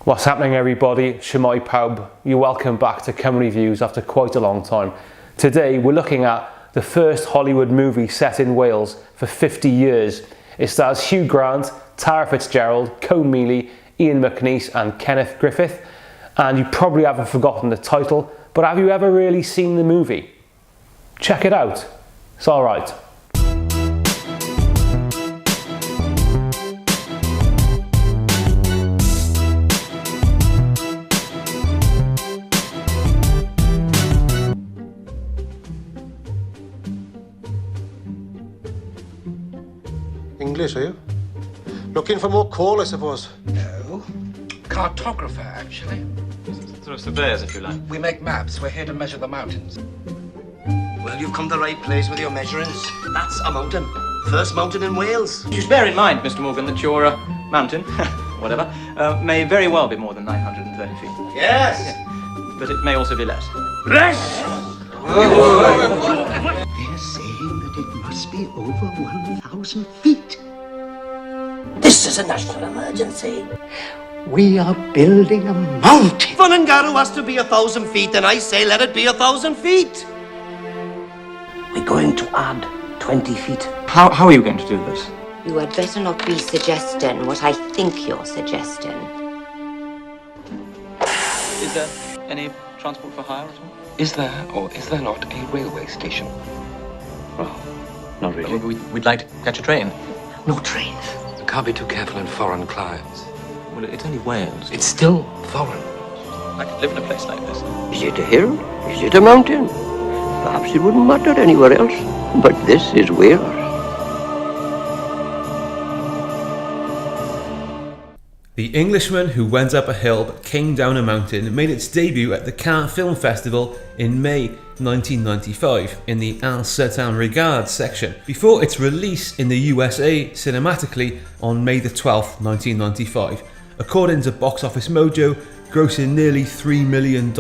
What's happening, everybody? Shemai Pawb. You're welcome back to Cymru Views after quite a long time. Today we're looking at the first Hollywood movie set in Wales for 50 years. It stars Hugh Grant, Tara Fitzgerald, Colm Meaney, Ian McNeice and Kenneth Griffith. And you probably haven't forgotten the title, but have you ever really seen the movie? Check it out. It's alright. English, are you? Looking for more coal, I suppose? No. Cartographer, actually. Sort of surveyors, if you like. We make maps. We're here to measure the mountains. Well, you've come to the right place with your measurements. That's a mountain. First mountain in Wales. Just bear in mind, Mr. Morgan, that your mountain, whatever, may very well be more than 930 feet. Yes! Yeah. But it may also be less. Less! They're saying that it must be over 1,000 feet. This is a national emergency. We are building a mountain. Funangaru has to be 1,000 feet, and I say let it be 1,000 feet. We're going to add 20 feet. How are you going to do this? You had better not be suggesting what I think you're suggesting. Is there any transport for hire at all? Is there or is there not a railway station? Well, not really. We'd like to catch a train. No trains. Can't be too careful in foreign climes. Well, it's only Wales. It's still foreign. I could live in a place like this. Is it a hill? Is it a mountain? Perhaps it wouldn't matter anywhere else. But this is Wales. The Englishman Who Went Up a Hill But Came Down a Mountain made its debut at the Cannes Film Festival in May 1995 in the Un Certain Regard section, before its release in the USA cinematically on May the 12th, 1995, according to Box Office Mojo, grossing nearly $3 million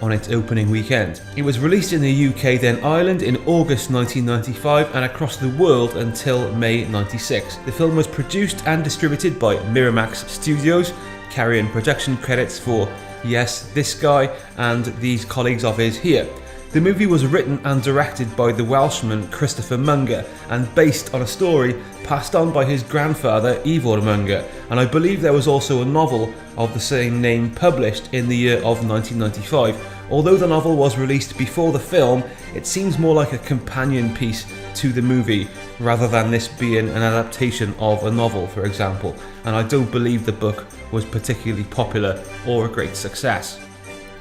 on its opening weekend. It was released in the UK, then Ireland in August 1995 and across the world until May 96. The film was produced and distributed by Miramax Studios, carrying production credits for, yes, this guy and these colleagues of his here. The movie was written and directed by the Welshman Christopher Munger and based on a story passed on by his grandfather Ivor Munger, and I believe there was also a novel of the same name published in the year of 1995. Although the novel was released before the film, it seems more like a companion piece to the movie rather than this being an adaptation of a novel, for example, and I don't believe the book was particularly popular or a great success.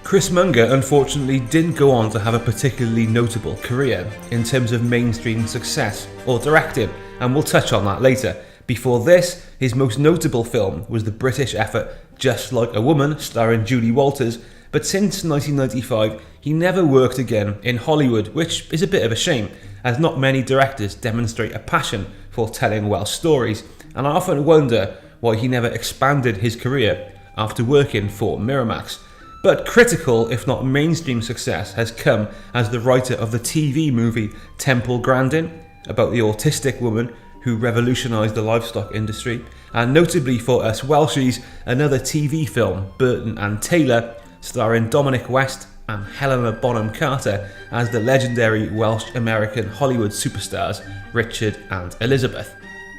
Chris Munger unfortunately didn't go on to have a particularly notable career in terms of mainstream success or directing, and we'll touch on that later. Before this, his most notable film was the British effort Just Like a Woman, starring Julie Walters, but since 1995 he never worked again in Hollywood, which is a bit of a shame, as not many directors demonstrate a passion for telling Welsh stories, and I often wonder why he never expanded his career after working for Miramax. But critical, if not mainstream success has come as the writer of the TV movie Temple Grandin, about the autistic woman who revolutionised the livestock industry, and notably for us Welshies, another TV film, Burton and Taylor, starring Dominic West and Helena Bonham Carter as the legendary Welsh-American Hollywood superstars Richard and Elizabeth.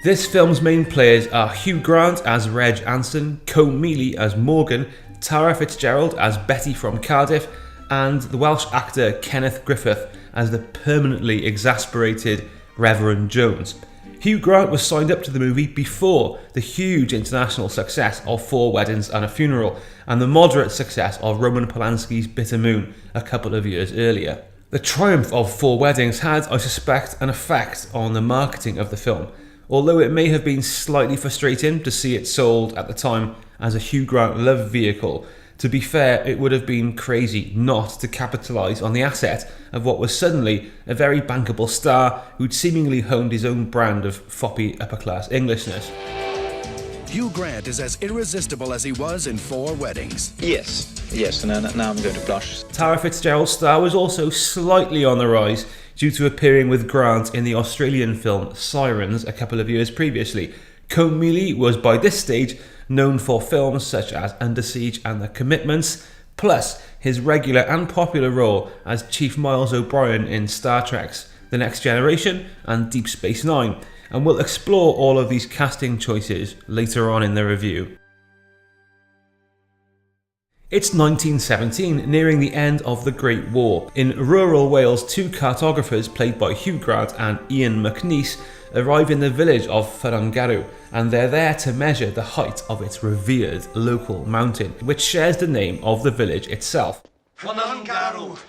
This film's main players are Hugh Grant as Reg Anson, Colm Meaney as Morgan, Tara Fitzgerald as Betty from Cardiff, and the Welsh actor Kenneth Griffith as the permanently exasperated Reverend Jones. Hugh Grant was signed up to the movie before the huge international success of Four Weddings and a Funeral and the moderate success of Roman Polanski's Bitter Moon a couple of years earlier. The triumph of Four Weddings had, I suspect, an effect on the marketing of the film, although it may have been slightly frustrating to see it sold at the time as a Hugh Grant love vehicle. To be fair, it would have been crazy not to capitalise on the asset of what was suddenly a very bankable star who'd seemingly honed his own brand of foppy upper-class Englishness. Hugh Grant is as irresistible as he was in 4 Weddings. Yes, and now I'm going to blush. Tara Fitzgerald's star was also slightly on the rise due to appearing with Grant in the Australian film Sirens a couple of years previously. Combe Mealy was by this stage known for films such as Under Siege and The Commitments, plus his regular and popular role as Chief Miles O'Brien in Star Trek's The Next Generation and Deep Space Nine, and we'll explore all of these casting choices later on in the review. It's 1917, nearing the end of the Great War. In rural Wales, 2 cartographers played by Hugh Grant and Ian McNeice arrive in the village of Fferangarw, and they're there to measure the height of its revered local mountain, which shares the name of the village itself. Fferangarw.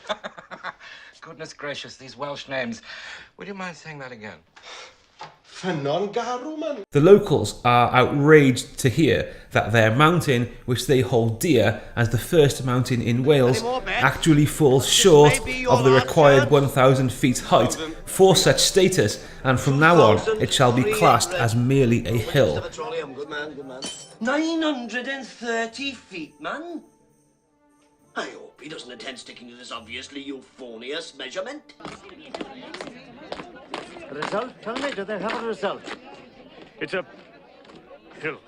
Goodness gracious, these Welsh names. Would you mind saying that again? Fferangarw, man. The locals are outraged to hear that their mountain, which they hold dear as the first mountain in Wales, actually falls short of the required 1,000 feet height for such status, and from now on it shall be classed as merely a hill. 930 feet, man. I hope he doesn't intend sticking to this obviously euphonious measurement. Result? Tell me, do they have a result? It's a hill.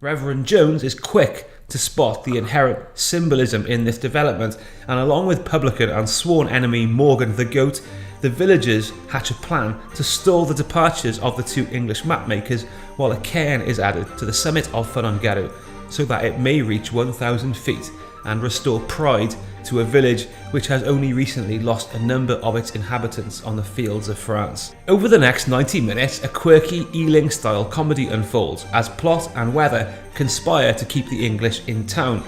Reverend Jones is quick to spot the inherent symbolism in this development, and along with publican and sworn enemy Morgan the Goat, the villagers hatch a plan to stall the departures of the 2 English mapmakers while a cairn is added to the summit of Fferangarw so that it may reach 1,000 feet and restore pride to a village which has only recently lost a number of its inhabitants on the fields of France. Over the next 90 minutes, a quirky Ealing-style comedy unfolds as plot and weather conspire to keep the English in town.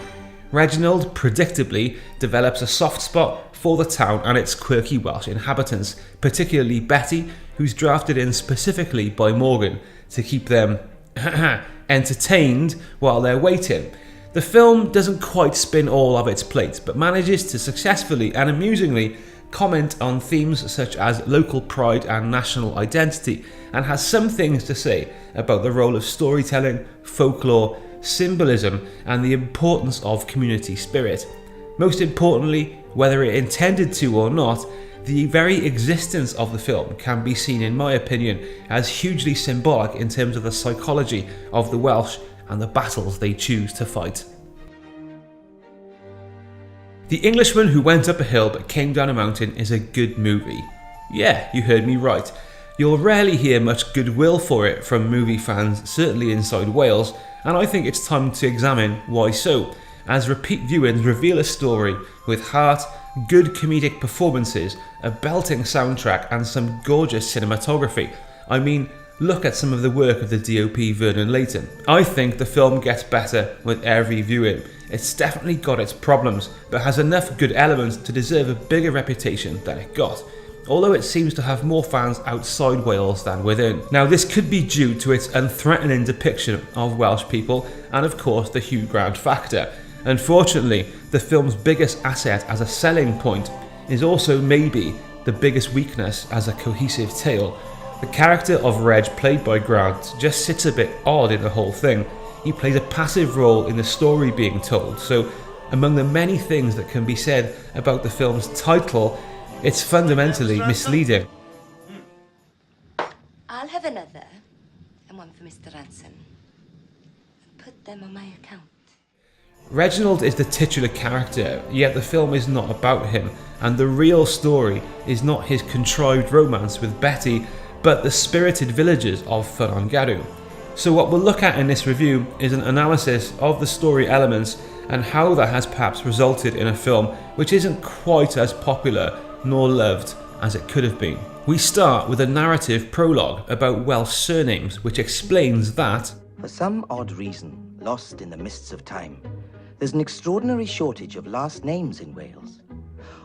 Reginald predictably develops a soft spot for the town and its quirky Welsh inhabitants, particularly Betty, who's drafted in specifically by Morgan to keep them entertained while they're waiting. The film doesn't quite spin all of its plates, but manages to successfully and amusingly comment on themes such as local pride and national identity, and has some things to say about the role of storytelling, folklore, symbolism, and the importance of community spirit. Most importantly, whether it intended to or not, the very existence of the film can be seen, in my opinion, as hugely symbolic in terms of the psychology of the Welsh and the battles they choose to fight. The Englishman Who Went Up a Hill But Came Down a Mountain is a good movie. Yeah, you heard me right. You'll rarely hear much goodwill for it from movie fans, certainly inside Wales, and I think it's time to examine why so, as repeat viewings reveal a story with heart, good comedic performances, a belting soundtrack, and some gorgeous cinematography. I mean, look at some of the work of the DOP Vernon Layton. I think the film gets better with every viewing. It's definitely got its problems, but has enough good elements to deserve a bigger reputation than it got, although it seems to have more fans outside Wales than within. Now, this could be due to its unthreatening depiction of Welsh people and of course the Hugh Grant factor. Unfortunately, the film's biggest asset as a selling point is also maybe the biggest weakness as a cohesive tale. The character of Reg, played by Grant, just sits a bit odd in the whole thing. He plays a passive role in the story being told, so among the many things that can be said about the film's title, it's fundamentally misleading. I'll have another, and one for Mr. Ranson. Put them on my account. Reginald is the titular character, yet the film is not about him, and the real story is not his contrived romance with Betty, but the spirited villagers of Fferangarw. So what we'll look at in this review is an analysis of the story elements and how that has perhaps resulted in a film which isn't quite as popular nor loved as it could have been. We start with a narrative prologue about Welsh surnames, which explains that for some odd reason, lost in the mists of time, there's an extraordinary shortage of last names in Wales.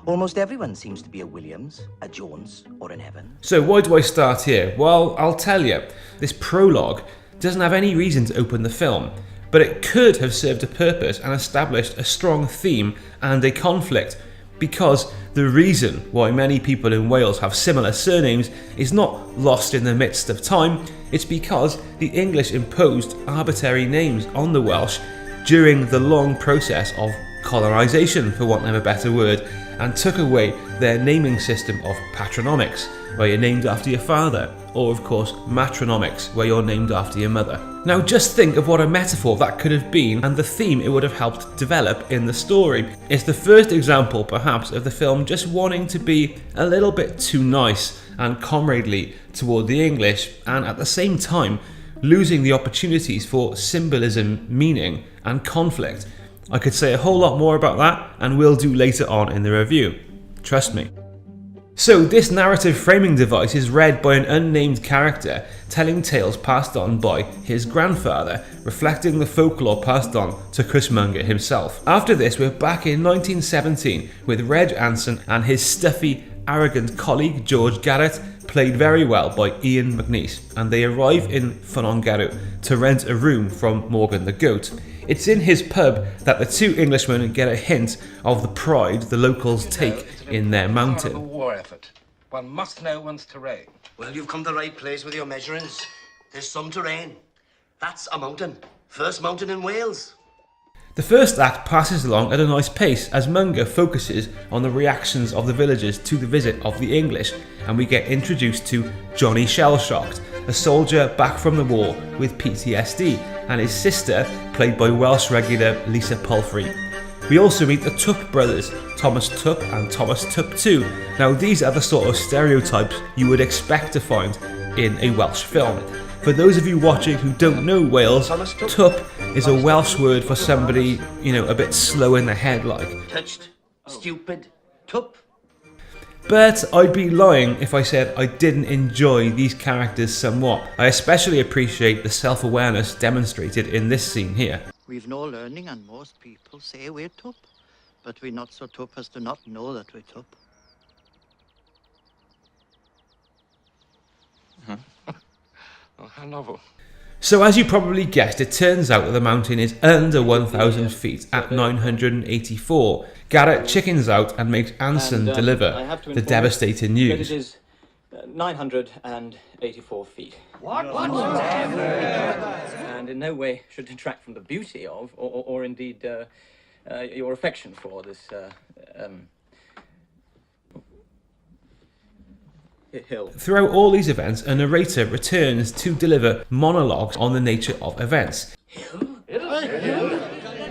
Almost everyone seems to be a Williams, a Jones, or an Evans. So why do I start here? Well, I'll tell you. This prologue doesn't have any reason to open the film, but it could have served a purpose and established a strong theme and a conflict. because the reason why many people in Wales have similar surnames is not lost in the midst of time. It's because the English imposed arbitrary names on the Welsh during the long process of colonisation, for want of a better word, and took away their naming system of patronymics, where you're named after your father, or of course matronymics, where you're named after your mother. Now just think of what a metaphor that could have been and the theme it would have helped develop in the story. It's the first example perhaps of the film just wanting to be a little bit too nice and comradely toward the English, and at the same time losing the opportunities for symbolism, meaning and conflict. I could say a whole lot more about that, and will do later on in the review. Trust me. So this narrative framing device is read by an unnamed character telling tales passed on by his grandfather, reflecting the folklore passed on to Chrismonger himself. After this, we're back in 1917 with Reg Anson and his stuffy, arrogant colleague George Garrett, played very well by Ian McNeice, and they arrive in Ffonongarw to rent a room from Morgan the Goat. It's in his pub that the two Englishmen get a hint of the pride the locals take in their mountain. It's part of a war effort. One must know one's terrain. Well, you've come to the right place with your measurements. There's some terrain. That's a mountain. First mountain in Wales. The first act passes along at a nice pace as Munger focuses on the reactions of the villagers to the visit of the English, and we get introduced to Johnny Shell-Shocked, a soldier back from the war with PTSD, and his sister, played by Welsh regular Lisa Palfrey. We also meet the Tup brothers, Thomas Tup and Thomas Tup II. Now these are the sort of stereotypes you would expect to find in a Welsh film. For those of you watching who don't know Wales, Tup is a Welsh word for somebody, a bit slow in the head like. Touched, stupid, Tup. But I'd be lying if I said I didn't enjoy these characters somewhat. I especially appreciate the self-awareness demonstrated in this scene here. We've no learning and most people say we're Tup, but we're not so Tup as to not know that we're Tup. Oh, how novel. So as you probably guessed, it turns out that the mountain is under 1,000 feet at 984. Garrett chickens out and makes Anson deliver the devastating news. It is 984 feet. What? And in no way should detract from the beauty of, or indeed your affection for this hill. Throughout all these events, a narrator returns to deliver monologues on the nature of events.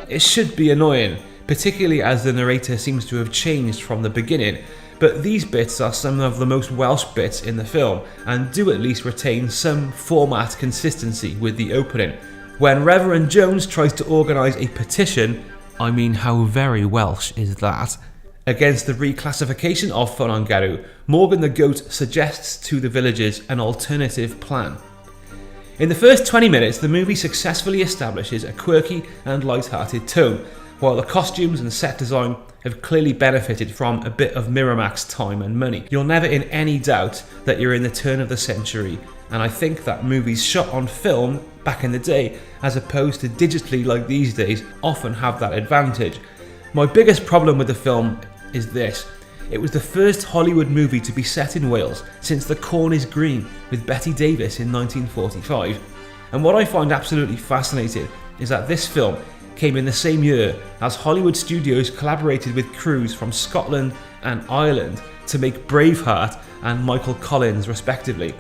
It should be annoying, particularly as the narrator seems to have changed from the beginning, but these bits are some of the most Welsh bits in the film, and do at least retain some format consistency with the opening. When Reverend Jones tries to organise a petition, I mean how very Welsh is that, against the reclassification of Ffonongarw, Morgan the Goat suggests to the villagers an alternative plan. In the first 20 minutes, the movie successfully establishes a quirky and light-hearted tone, while the costumes and set design have clearly benefited from a bit of Miramax time and money. You're never in any doubt that you're in the turn of the century, and I think that movies shot on film back in the day, as opposed to digitally like these days, often have that advantage. My biggest problem with the film is this. It was the first Hollywood movie to be set in Wales since The Corn is Green with Betty Davis in 1945. And what I find absolutely fascinating is that this film came in the same year as Hollywood studios collaborated with crews from Scotland and Ireland to make Braveheart and Michael Collins respectively.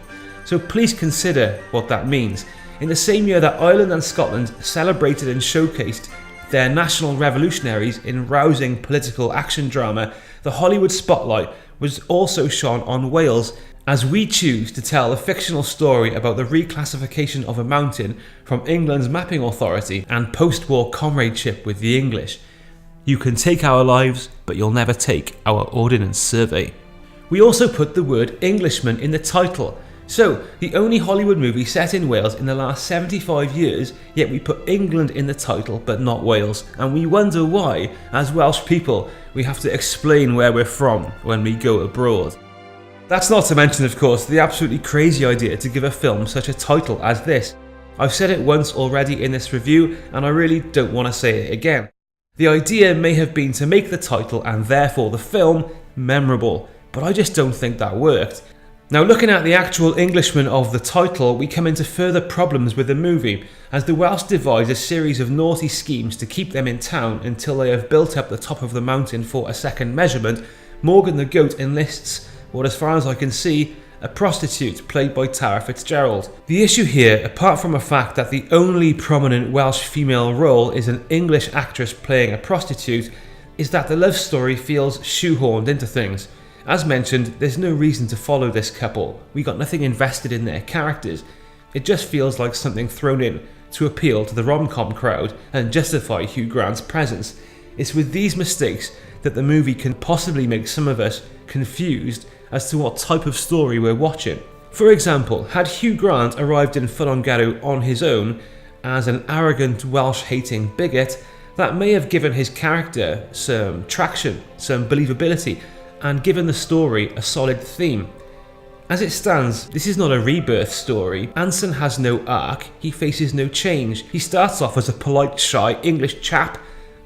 So please consider what that means. In the same year that Ireland and Scotland celebrated and showcased their national revolutionaries in rousing political action drama, the Hollywood spotlight was also shone on Wales as we choose to tell a fictional story about the reclassification of a mountain from England's mapping authority and post-war comradeship with the English. You can take our lives, but you'll never take our Ordnance Survey. We also put the word Englishman in the title. So, the only Hollywood movie set in Wales in the last 75 years, yet we put England in the title but not Wales, and we wonder why, as Welsh people, we have to explain where we're from when we go abroad. That's not to mention, of course, the absolutely crazy idea to give a film such a title as this. I've said it once already in this review, and I really don't want to say it again. The idea may have been to make the title and therefore the film memorable, but I just don't think that worked. Now, looking at the actual Englishman of the title, we come into further problems with the movie, as the Welsh devise a series of naughty schemes to keep them in town until they have built up the top of the mountain for a second measurement. Morgan the Goat enlists what, as far as I can see, a prostitute played by Tara Fitzgerald. The issue here, apart from the fact that the only prominent Welsh female role is an English actress playing a prostitute, is that the love story feels shoehorned into things. As mentioned, there's no reason to follow this couple. We got nothing invested in their characters. It just feels like something thrown in to appeal to the rom-com crowd and justify Hugh Grant's presence. It's with these mistakes that the movie can possibly make some of us confused as to what type of story we're watching. For example, had Hugh Grant arrived in W'Llongaraw on his own as an arrogant Welsh-hating bigot, that may have given his character some traction, some believability, and given the story a solid theme. As it stands, this is not a rebirth story. Anson has no arc, he faces no change. He starts off as a polite, shy English chap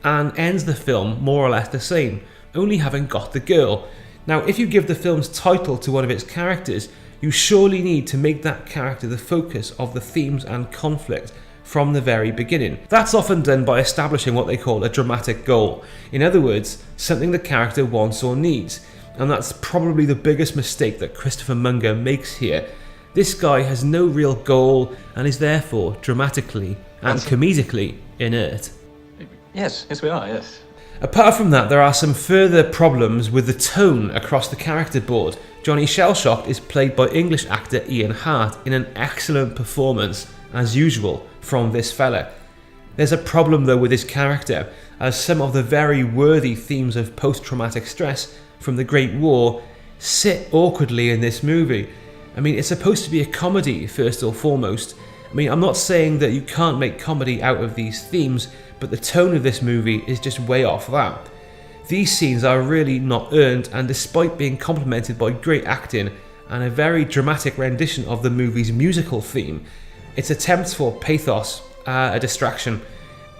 and ends the film more or less the same, only having got the girl. Now, if you give the film's title to one of its characters, you surely need to make that character the focus of the themes and conflict from the very beginning. That's often done by establishing what they call a dramatic goal. In other words, something the character wants or needs. And that's probably the biggest mistake that Christopher Munger makes here. This guy has no real goal and is therefore dramatically and comedically inert. Yes, we are, yes. Apart from that, there are some further problems with the tone across the character board. Johnny Shellshock is played by English actor Ian Hart in an excellent performance, as usual, from this fella. There's a problem though with his character, as some of the very worthy themes of post-traumatic stress from the Great War sit awkwardly in this movie. I mean, it's supposed to be a comedy first or foremost. I mean, I'm not saying that you can't make comedy out of these themes, but the tone of this movie is just way off that. These scenes are really not earned, and despite being complemented by great acting and a very dramatic rendition of the movie's musical theme, its attempts for pathos are a distraction.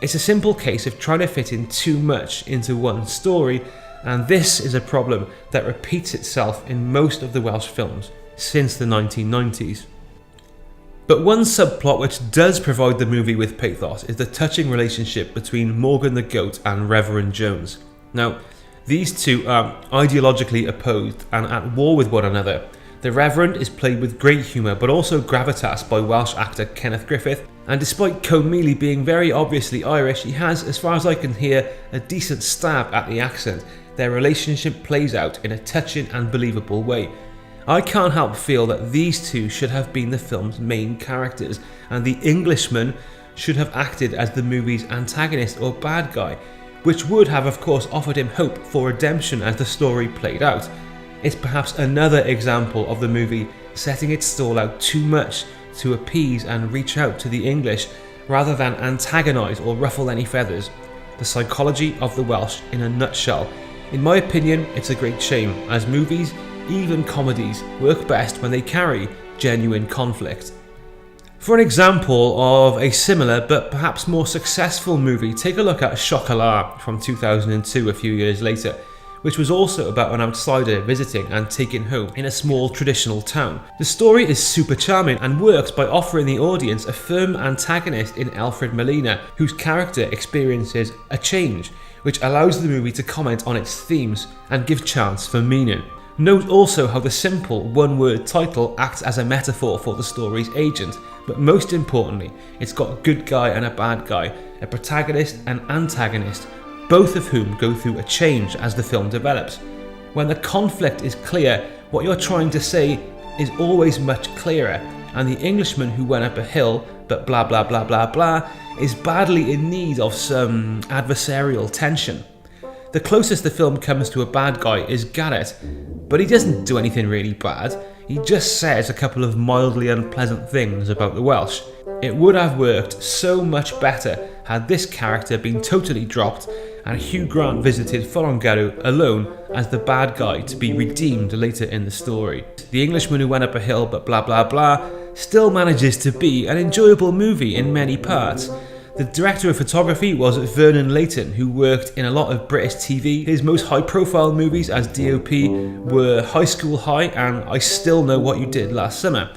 It's a simple case of trying to fit in too much into one story, and this is a problem that repeats itself in most of the Welsh films since the 1990s. But one subplot which does provide the movie with pathos is the touching relationship between Morgan the Goat and Reverend Jones. Now, these two are ideologically opposed and at war with one another. The Reverend is played with great humour but also gravitas by Welsh actor Kenneth Griffith, and despite Cone Mealy being very obviously Irish, he has, as far as I can hear, a decent stab at the accent. Their relationship plays out in a touching and believable way. I can't help feel that these two should have been the film's main characters, and the Englishman should have acted as the movie's antagonist or bad guy, which would have of course offered him hope for redemption as the story played out. It's perhaps another example of the movie setting its stall out too much to appease and reach out to the English, rather than antagonise or ruffle any feathers. The psychology of the Welsh in a nutshell. In my opinion, it's a great shame, as movies, even comedies, work best when they carry genuine conflict. For an example of a similar but perhaps more successful movie, take a look at Chocolat from 2002, a few years later, which was also about an outsider visiting and taking home in a small traditional town. The story is super charming and works by offering the audience a firm antagonist in Alfred Molina, whose character experiences a change, which allows the movie to comment on its themes and give chance for meaning. Note also how the simple one-word title acts as a metaphor for the story's agent, but most importantly, it's got a good guy and a bad guy, a protagonist and antagonist, both of whom go through a change as the film develops. When the conflict is clear, what you're trying to say is always much clearer, and the Englishman who went up a hill, but blah blah blah blah blah, is badly in need of some adversarial tension. The closest the film comes to a bad guy is Garrett, but he doesn't do anything really bad, he just says a couple of mildly unpleasant things about the Welsh. It would have worked so much better had this character been totally dropped and Hugh Grant visited W'Llongaraw alone as the bad guy to be redeemed later in the story. The Englishman who went up a hill but blah blah blah still manages to be an enjoyable movie in many parts. The director of photography was Vernon Layton, who worked in a lot of British TV. His most high-profile movies as DOP were High School High and I Still Know What You Did Last Summer.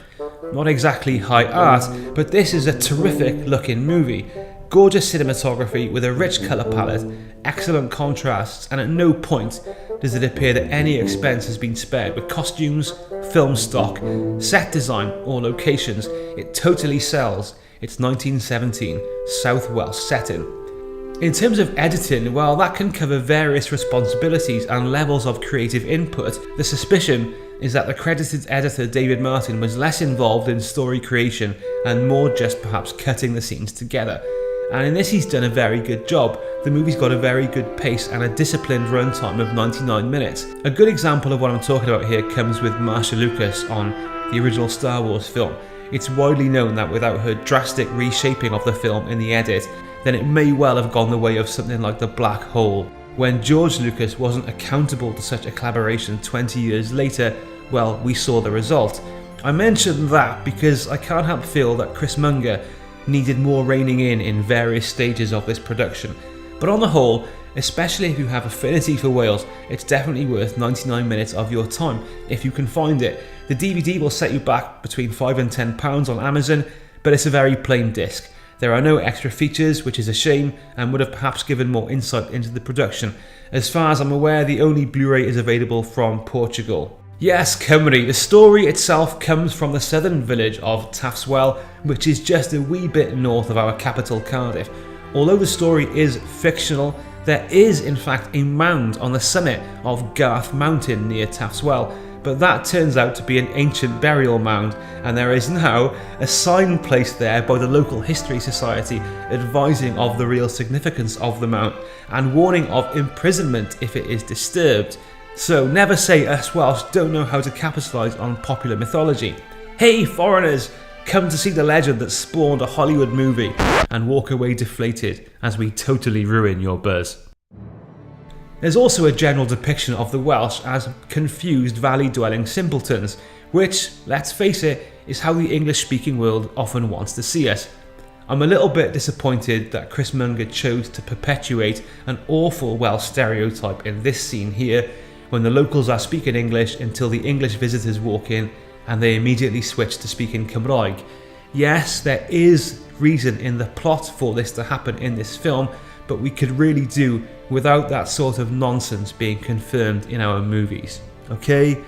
Not exactly high art, but this is a terrific looking movie. Gorgeous cinematography with a rich colour palette, excellent contrasts, and at no point does it appear that any expense has been spared with costumes, film stock, set design, or locations. It totally sells its 1917 South Welsh setting. In terms of editing, well, that can cover various responsibilities and levels of creative input. The suspicion is that the credited editor David Martin was less involved in story creation and more just perhaps cutting the scenes together. And in this he's done a very good job. The movie's got a very good pace and a disciplined runtime of 99 minutes. A good example of what I'm talking about here comes with Marsha Lucas on the original Star Wars film. It's widely known that without her drastic reshaping of the film in the edit, then it may well have gone the way of something like The Black Hole. When George Lucas wasn't accountable to such a collaboration 20 years later, well, we saw the result. I mention that because I can't help feel that Chris Munger needed more reining in various stages of this production. But on the whole, especially if you have affinity for Wales, it's definitely worth 99 minutes of your time if you can find it. The DVD will set you back between £5 and £10 on Amazon, but it's a very plain disc. There are no extra features, which is a shame, and would have perhaps given more insight into the production. As far as I'm aware, the only Blu-ray is available from Portugal. Yes, Cymru. The story itself comes from the southern village of Taftswell, which is just a wee bit north of our capital Cardiff. Although the story is fictional, there is in fact a mound on the summit of Garth Mountain near Taftswell, but that turns out to be an ancient burial mound, and there is now a sign placed there by the local history society advising of the real significance of the mount and warning of imprisonment if it is disturbed. So never say us Welsh don't know how to capitalise on popular mythology. Hey foreigners, come to see the legend that spawned a Hollywood movie and walk away deflated as we totally ruin your buzz. There's also a general depiction of the Welsh as confused valley-dwelling simpletons, which, let's face it, is how the English-speaking world often wants to see us. I'm a little bit disappointed that Chris Munger chose to perpetuate an awful Welsh stereotype in this scene here, when the locals are speaking English until the English visitors walk in and they immediately switch to speaking Cymraeg. Yes, there is reason in the plot for this to happen in this film, but we could really do without that sort of nonsense being confirmed in our movies. Okay?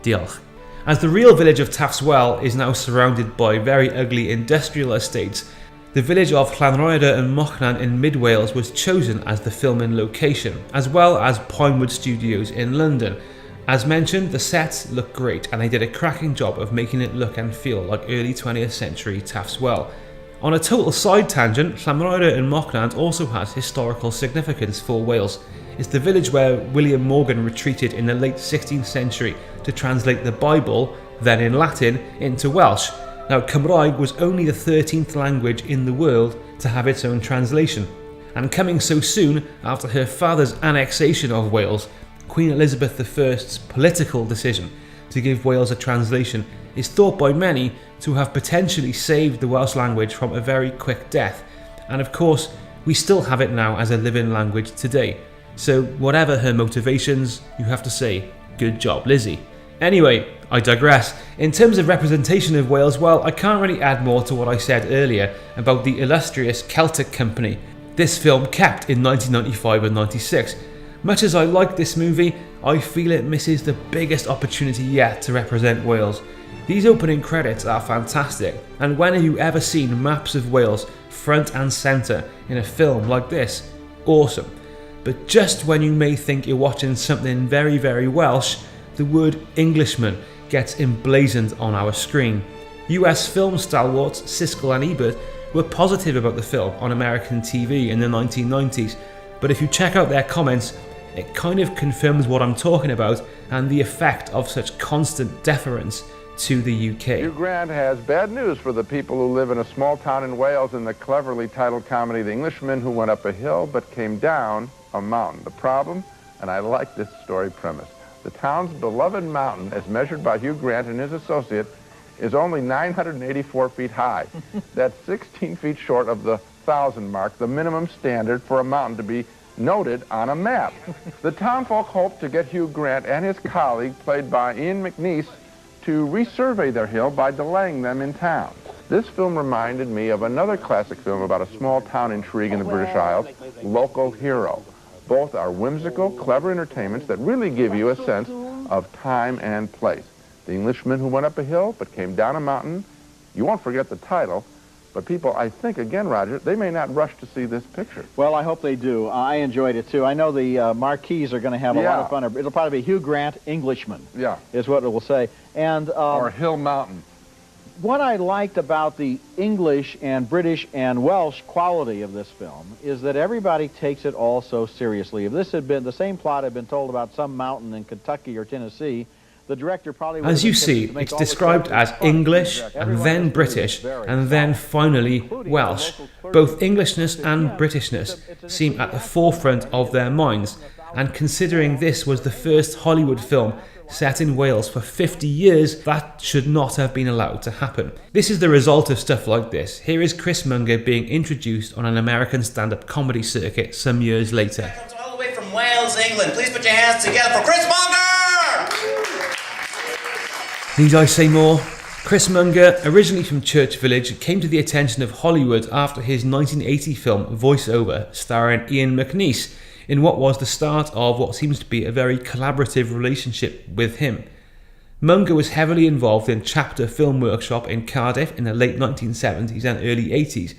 Diolch. As the real village of Taftswell is now surrounded by very ugly industrial estates, the village of Llanrhaeadr and Mochnan in mid Wales was chosen as the filming location, as well as Pinewood Studios in London. As mentioned, the sets look great and they did a cracking job of making it look and feel like early 20th century Taftswell. On a total side tangent, Llanrhaeadr and Mochnan also has historical significance for Wales. It's the village where William Morgan retreated in the late 16th century to translate the Bible, then in Latin, into Welsh. Now, Cymraeg was only the 13th language in the world to have its own translation, and coming so soon after her father's annexation of Wales, Queen Elizabeth I's political decision to give Wales a translation is thought by many to have potentially saved the Welsh language from a very quick death, and of course we still have it now as a living language today. So whatever her motivations, you have to say, good job Lizzie. Anyway, I digress. In terms of representation of Wales, well, I can't really add more to what I said earlier about the illustrious Celtic company this film kept in 1995 and 96. Much as I like this movie, I feel it misses the biggest opportunity yet to represent Wales. These opening credits are fantastic, and when have you ever seen maps of Wales front and centre in a film like this? Awesome. But just when you may think you're watching something very, very Welsh, the word Englishman gets emblazoned on our screen. US film stalwarts Siskel and Ebert were positive about the film on American TV in the 1990s, but if you check out their comments, it kind of confirms what I'm talking about and the effect of such constant deference to the UK. Hugh Grant has bad news for the people who live in a small town in Wales in the cleverly titled comedy The Englishman Who Went Up a Hill But Came Down a Mountain. The problem, and I like this story premise, the town's beloved mountain, as measured by Hugh Grant and his associate, is only 984 feet high. That's 16 feet short of the 1,000 mark, the minimum standard for a mountain to be noted on a map. The townfolk hoped to get Hugh Grant and his colleague, played by Ian McNeice, to resurvey their hill by delaying them in town. This film reminded me of another classic film about a small town intrigue in the British Isles, Local Hero. Both are whimsical, clever entertainments that really give you a sense of time and place. The Englishman Who Went Up a Hill But Came Down a Mountain. You won't forget the title, but people, I think, again, Roger, they may not rush to see this picture. Well, I hope they do. I enjoyed it, too. I know the marquees are going to have a lot of fun. It'll probably be Hugh Grant, Englishman, is what it will say. And or Hill Mountain. What I liked about the English and British and Welsh quality of this film is that everybody takes it all so seriously. If this had been the same plot had been told about some mountain in Kentucky or Tennessee, the director probably would As you see, it's described as English and then British and then finally Welsh. Both Englishness and Britishness seem at the forefront of their minds, and considering this was the first Hollywood film set in Wales for 50 years, that should not have been allowed to happen. This is the result of stuff like this. Here is Chris Munger being introduced on an American stand-up comedy circuit some years later. All the way from Wales, England. Please put your hands together for Chris Munger! Need I say more? Chris Munger, originally from Church Village, came to the attention of Hollywood after his 1980 film Voiceover, starring Ian McNeice, in what was the start of what seems to be a very collaborative relationship with him. Munger was heavily involved in Chapter Film Workshop in Cardiff in the late 1970s and early 80s.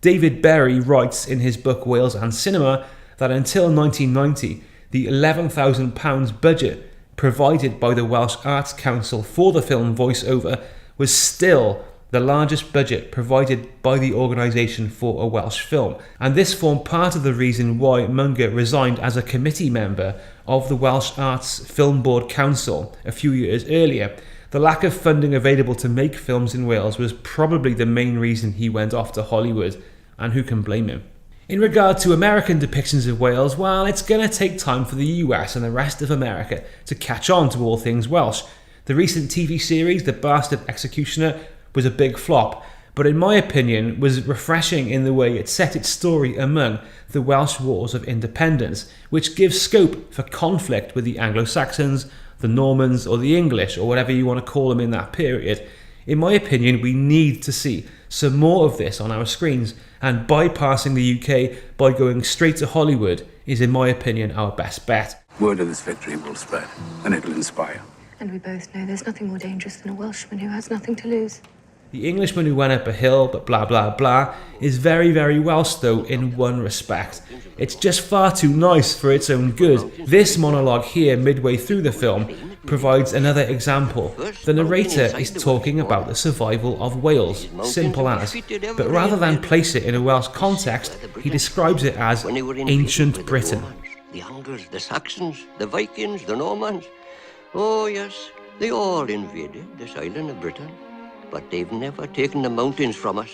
David Berry writes in his book Wales and Cinema that until 1990, the £11,000 budget provided by the Welsh Arts Council for the film Voiceover was still the largest budget provided by the organisation for a Welsh film, and this formed part of the reason why Munger resigned as a committee member of the Welsh Arts Film Board Council a few years earlier. The lack of funding available to make films in Wales was probably the main reason he went off to Hollywood, and who can blame him? In regard to American depictions of Wales, well, it's going to take time for the US and the rest of America to catch on to all things Welsh. The recent TV series, The Bastard Executioner, was a big flop, but in my opinion was refreshing in the way it set its story among the Welsh Wars of Independence, which gives scope for conflict with the Anglo-Saxons, the Normans, or the English, or whatever you want to call them in that period. In my opinion, we need to see some more of this on our screens, and bypassing the UK by going straight to Hollywood is, in my opinion, our best bet. Word of this victory will spread, and it'll inspire. And we both know there's nothing more dangerous than a Welshman who has nothing to lose. The Englishman Who Went Up a Hill But Blah Blah Blah is very, very Welsh though in one respect. It's just far too nice for its own good. This monologue here midway through the film provides another example. The narrator is talking about the survival of Wales, simple as, but rather than place it in a Welsh context, he describes it as ancient Britain. The Angles, the Saxons, the Vikings, the Normans. Oh yes, they all invaded this island of Britain. But they've never taken the mountains from us.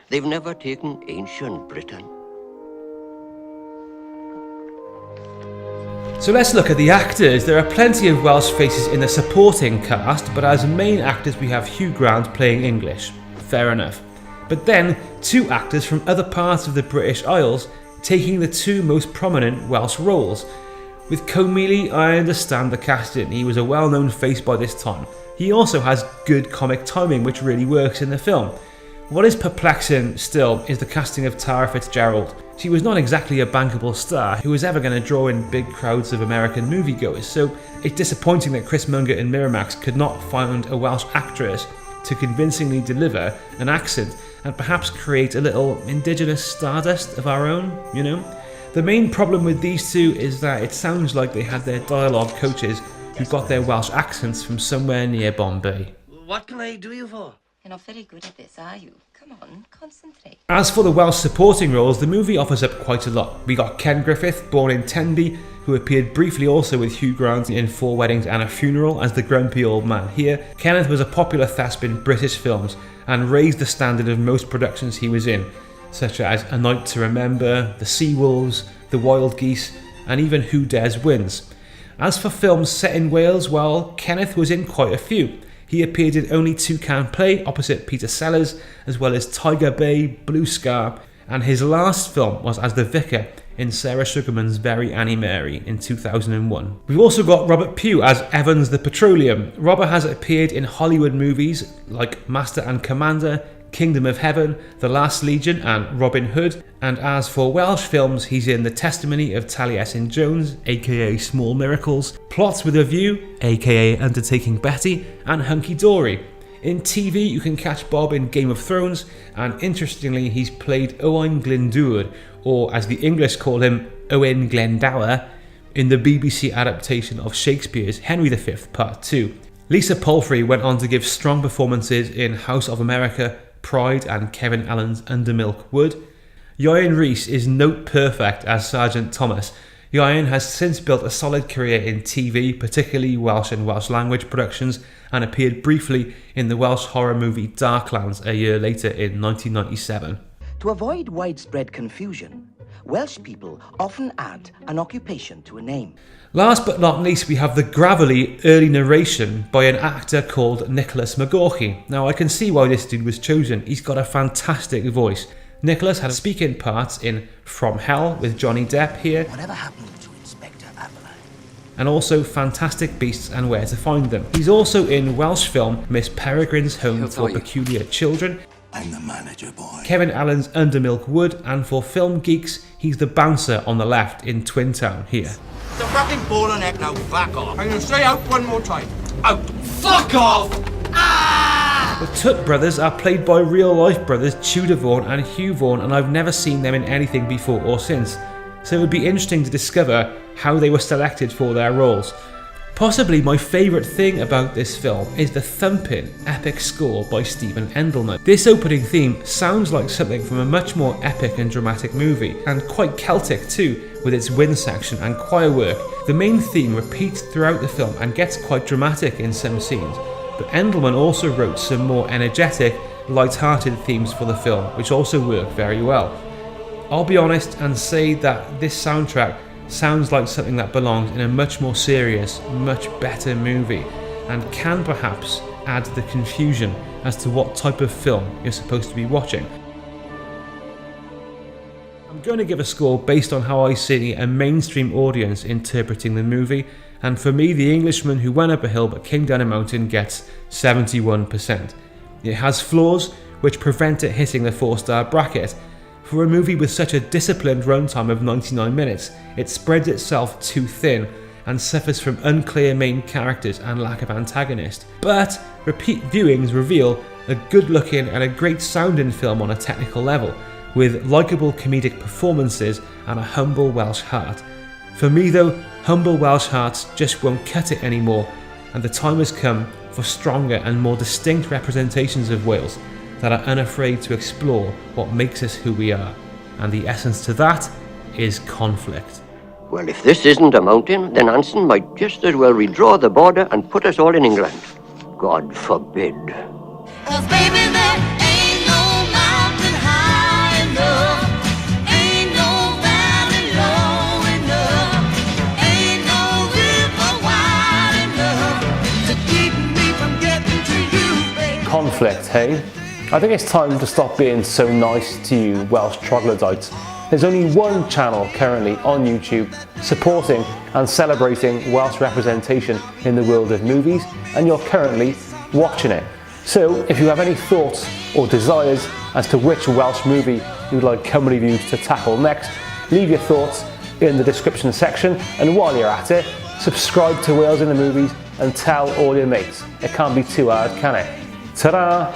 They've never taken ancient Britain. So let's look at the actors. There are plenty of Welsh faces in the supporting cast, but as main actors we have Hugh Grant playing English. Fair enough. But then, two actors from other parts of the British Isles taking the two most prominent Welsh roles. With Comey, I understand the casting. He was a well-known face by this time. He also has good comic timing, which really works in the film. What is perplexing still is the casting of Tara Fitzgerald. She was not exactly a bankable star who was ever going to draw in big crowds of American moviegoers, so it's disappointing that Chris Munger and Miramax could not find a Welsh actress to convincingly deliver an accent and perhaps create a little indigenous stardust of our own, you know? The main problem with these two is that it sounds like they had their dialogue coaches who got their Welsh accents from somewhere near Bombay. What can I do you for? You're not very good at this, are you? Come on, concentrate. As for the Welsh supporting roles, the movie offers up quite a lot. We got Ken Griffith, born in Tenby, who appeared briefly also with Hugh Grant in 4 Weddings and a Funeral as the grumpy old man here. Kenneth was a popular thespian in British films and raised the standard of most productions he was in, such as A Night to Remember, The Seawolves, The Wild Geese, and even Who Dares Wins. As for films set in Wales, well, Kenneth was in quite a few. He appeared in Only Two Can Play opposite Peter Sellers, as well as Tiger Bay, Blue Scar, and his last film was as the vicar in Sarah Sugarman's Very Annie Mary in 2001. We've also got Robert Pugh as Evans the Petroleum. Robert has appeared in Hollywood movies like Master and Commander, Kingdom of Heaven, The Last Legion and Robin Hood, and as for Welsh films he's in The Testimony of Taliesin Jones aka Small Miracles, Plots with a View aka Undertaking Betty, and Hunky Dory. In TV you can catch Bob in Game of Thrones, and interestingly he's played Owain Glyndŵr, or as the English call him, Owen Glendower, in the BBC adaptation of Shakespeare's Henry V Part 2. Lisa Palfrey went on to give strong performances in House of America, Pride and Kevin Allen's Under Milk Wood. Iwan Rhys is note perfect as Sergeant Thomas. Iwan has since built a solid career in TV, particularly Welsh and Welsh language productions, and appeared briefly in the Welsh horror movie Darklands a year later in 1997. To avoid widespread confusion, Welsh people often add an occupation to a name. Last but not least, we have the gravelly early narration by an actor called Nicholas McGaughey. Now I can see why this dude was chosen. He's got a fantastic voice. Nicholas had speaking parts in From Hell with Johnny Depp here. Whatever happened to Inspector Aberline? And also Fantastic Beasts and Where to Find Them. He's also in Welsh film Miss Peregrine's Home for Peculiar Children. I'm the manager, boy. Kevin Allen's Under Milk Wood, and for film geeks, he's the bouncer on the left in Twin Town here. The fucking ball and egg now, back off. I'm gonna say out one more time. Out. Fuck off! The Tutt brothers are played by real-life brothers Tudor Vaughan and Hugh Vaughan, and I've never seen them in anything before or since, so it would be interesting to discover how they were selected for their roles. Possibly my favourite thing about this film is the thumping, epic score by Stephen Endelman. This opening theme sounds like something from a much more epic and dramatic movie, and quite Celtic too, with its wind section and choir work. The main theme repeats throughout the film and gets quite dramatic in some scenes, but Endelman also wrote some more energetic, light-hearted themes for the film, which also work very well. I'll be honest and say that this soundtrack sounds like something that belongs in a much more serious, much better movie, and can perhaps add the confusion as to what type of film you're supposed to be watching. I'm going to give a score based on how I see a mainstream audience interpreting the movie, and for me The Englishman Who Went Up a Hill But Came Down a Mountain gets 71%. It has flaws which prevent it hitting the 4-star bracket. For a movie with such a disciplined runtime of 99 minutes, it spreads itself too thin and suffers from unclear main characters and lack of antagonist. But repeat viewings reveal a good looking and a great sounding film on a technical level, with likeable comedic performances and a humble Welsh heart. For me though, humble Welsh hearts just won't cut it anymore, and the time has come for stronger and more distinct representations of Wales that are unafraid to explore what makes us who we are. And the essence to that is conflict. Well, if this isn't a mountain, then Anson might just as well redraw the border and put us all in England. God forbid. 'Cause baby, there ain't no mountain high enough, ain't no valley low enough, ain't no river wide enough to keep me from getting to you, baby. Conflict, hey? I think it's time to stop being so nice to you Welsh troglodytes. There's only one channel currently on YouTube supporting and celebrating Welsh representation in the world of movies, and you're currently watching it. So if you have any thoughts or desires as to which Welsh movie you'd like Cymru Views to tackle next, leave your thoughts in the description section, and while you're at it, subscribe to Wales in the Movies and tell all your mates. It can't be too hard, can it? Ta-da!